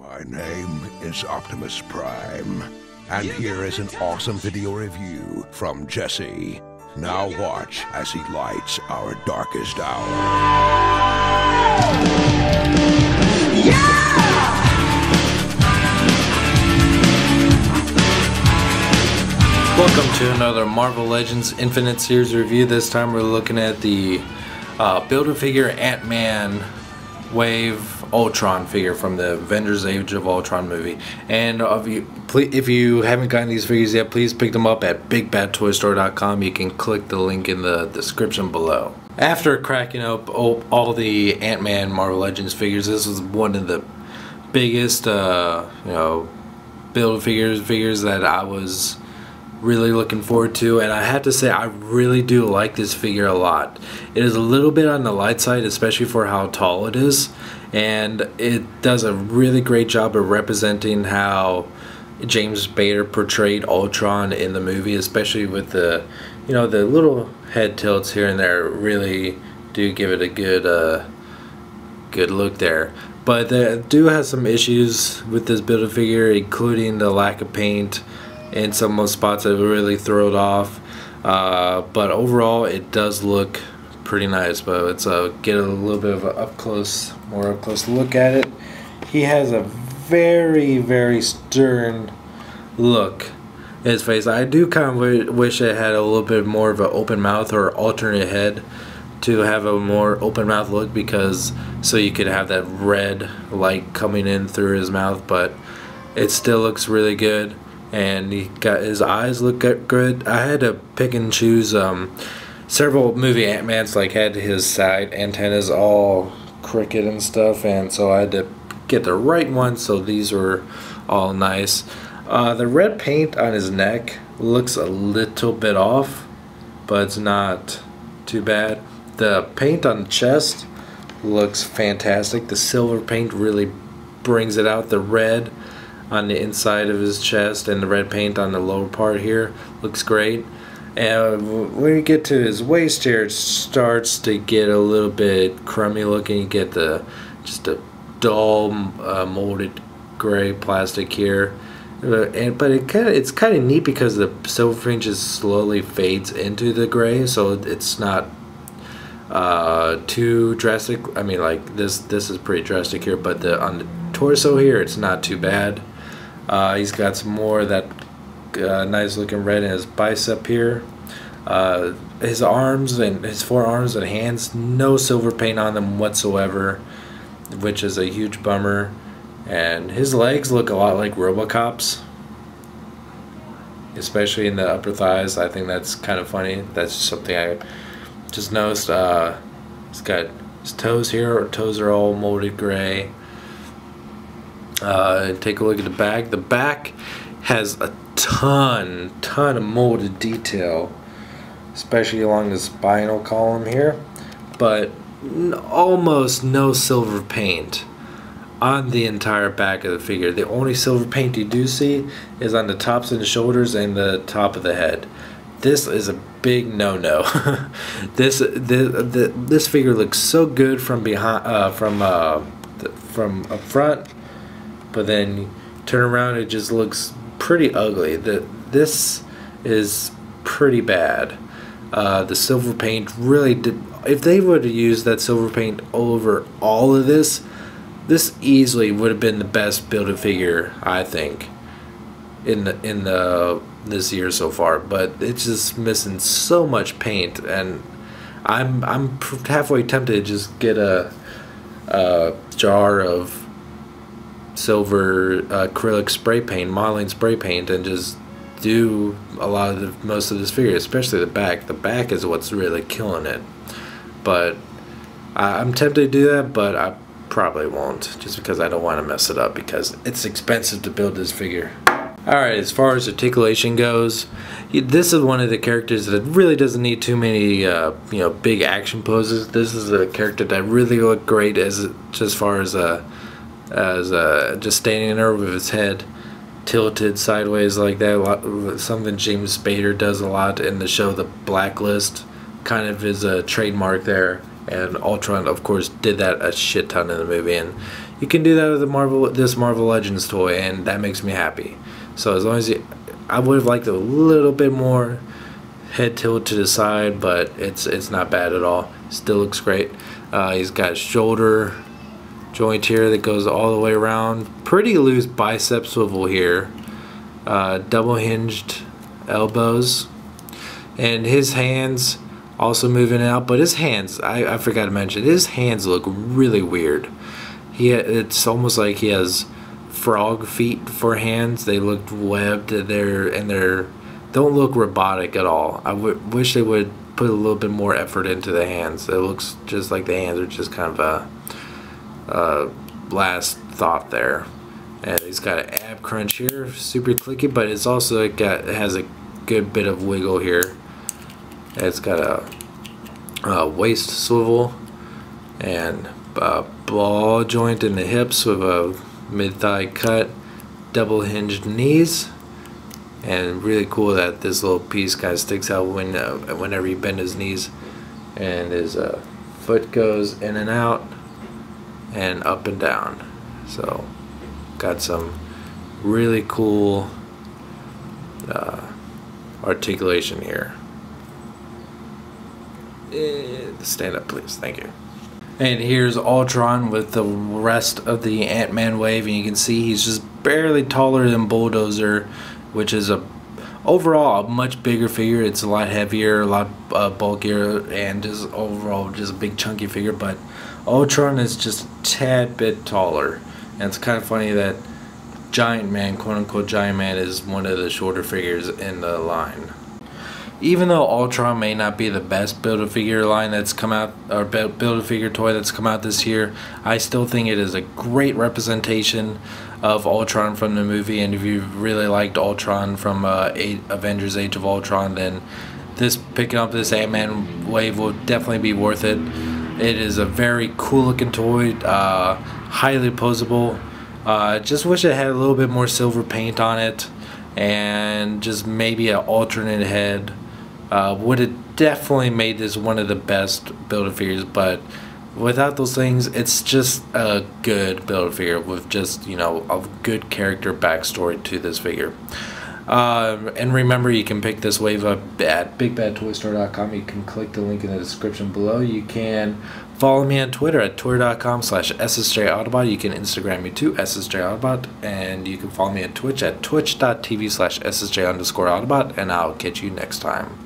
My name is Optimus Prime, and here is an awesome video review from Jesse. Now watch as he lights our darkest hour. Yeah! Welcome to another Marvel Legends Infinite Series review. This time we're looking at the Build-A-Figure Ant-Man Wave ULTRON figure from the Avengers Age of Ultron movie. And if you haven't gotten these figures yet, please pick them up at bigbadtoystore.com. You can click the link in the description below. After cracking up all the Ant-Man Marvel Legends figures, this was one of the biggest Build-A-Figures that I was really looking forward to, and I have to say I really do like this figure a lot. It is a little bit on the light side, especially for how tall it is, and it does a really great job of representing how James Spader portrayed Ultron in the movie, especially with the the little head tilts here and there. Really do give it a good look there. But they do have some issues with this Build-A-Figure, including the lack of paint in some of the spots that really throw it off, but overall it does look pretty nice. But let's get a little bit of a more up close look at it. He has a very stern look in his face. I do kind of wish it had a little bit more of an open mouth or alternate head to have a more open mouth look, because so you could have that red light coming in through his mouth, but it still looks really good. And he got his eyes look good. I had to pick and choose. Several movie Ant-Mans had his side antennas all crooked and stuff, and so I had to get the right one. So these were all nice. The red paint on his neck looks a little bit off, but it's not too bad. The paint on the chest looks fantastic. The silver paint really brings it out. The red on the inside of his chest and the red paint on the lower part here looks great. And when you get to his waist here, it starts to get a little bit crummy looking. You get just a dull molded gray plastic here, but it's kind of neat because the silver fringe just slowly fades into the gray, so it's not too drastic. I mean, like this is pretty drastic here, but on the torso here it's not too bad. He's got some more of that nice looking red in his bicep here. His arms and his forearms and hands, no silver paint on them whatsoever, which is a huge bummer. And his legs look a lot like RoboCop's, especially in the upper thighs. I think that's kind of funny. That's something I just noticed. He's got his toes here. Our toes are all molded gray. Take a look at the back. The back has a ton of molded detail, especially along the spinal column here, but almost no silver paint on the entire back of the figure. The only silver paint you do see is on the tops of the shoulders and the top of the head. This is a big no-no. This figure looks so good from behind, from up front, but then you turn around, it just looks pretty ugly. This is pretty bad. The silver paint really did. If they would have used that silver paint over all of this easily would have been the best Build-A-Figure, I think, in this year so far. But it's just missing so much paint, and I'm halfway tempted to just get a jar of silver acrylic spray paint, modeling spray paint, and just do most of this figure, especially the back. The back is what's really killing it. But I'm tempted to do that, but I probably won't, just because I don't want to mess it up, because it's expensive to build this figure. Alright, as far as Articulation goes, this is one of the characters that really doesn't need too many big action poses. This is a character that really looked great as far as just standing there with his head tilted sideways like that. Something James Spader does a lot in the show The Blacklist, kind of is a trademark there, and Ultron of course did that a shit ton in the movie. And you can do that with this Marvel Legends toy, and that makes me happy. So as long as I would have liked a little bit more head tilt to the side, but it's not bad at all. Still looks great. He's got a shoulder joint here that goes all the way around. Pretty loose bicep swivel here. Double hinged elbows, and his hands also moving out. But his hands, I forgot to mention, his hands look really weird. It's almost like he has frog feet for hands. They look webbed. They're don't look robotic at all. I wish they would put a little bit more effort into the hands. It looks just like the hands are just kind of a last thought there. And he's got an ab crunch here, super clicky, but it's also it has a good bit of wiggle here. It's got a waist swivel and a ball joint in the hips with a mid-thigh cut, double hinged knees. And really cool that this little piece kind of sticks out whenever you bend his knees, and his foot goes in and out and up and down. So got some really cool articulation here. Stand up, please. Thank you. And here's Ultron with the rest of the Ant-Man wave, and you can see he's just barely taller than Bulldozer, which is overall a much bigger figure. It's a lot heavier, a lot bulkier, and just overall just a big chunky figure. But Ultron is just a tad bit taller, and it's kind of funny that Giant Man, quote unquote Giant Man, is one of the shorter figures in the line. Even though Ultron may not be the best Build-A-Figure line that's come out, or Build-A-Figure toy that's come out this year, I still think it is a great representation of Ultron from the movie. And if you really liked Ultron from Avengers Age of Ultron, then picking up this Ant-Man wave will definitely be worth it. It is a very cool looking toy, highly posable. Just wish it had a little bit more silver paint on it, and just maybe an alternate head. Would have definitely made this one of the best Build-A-Figures, but without those things, it's just a good Build-A-Figure with just, you know, a good character backstory to this figure. And remember, you can pick this wave up at bigbadtoystore.com. You can click the link in the description below. You can follow me on Twitter at twitter.com/SSJAutobot. You can Instagram me too, SSJAutobot. And you can follow me at Twitch at twitch.tv/SSJ_Autobot. And I'll catch you next time.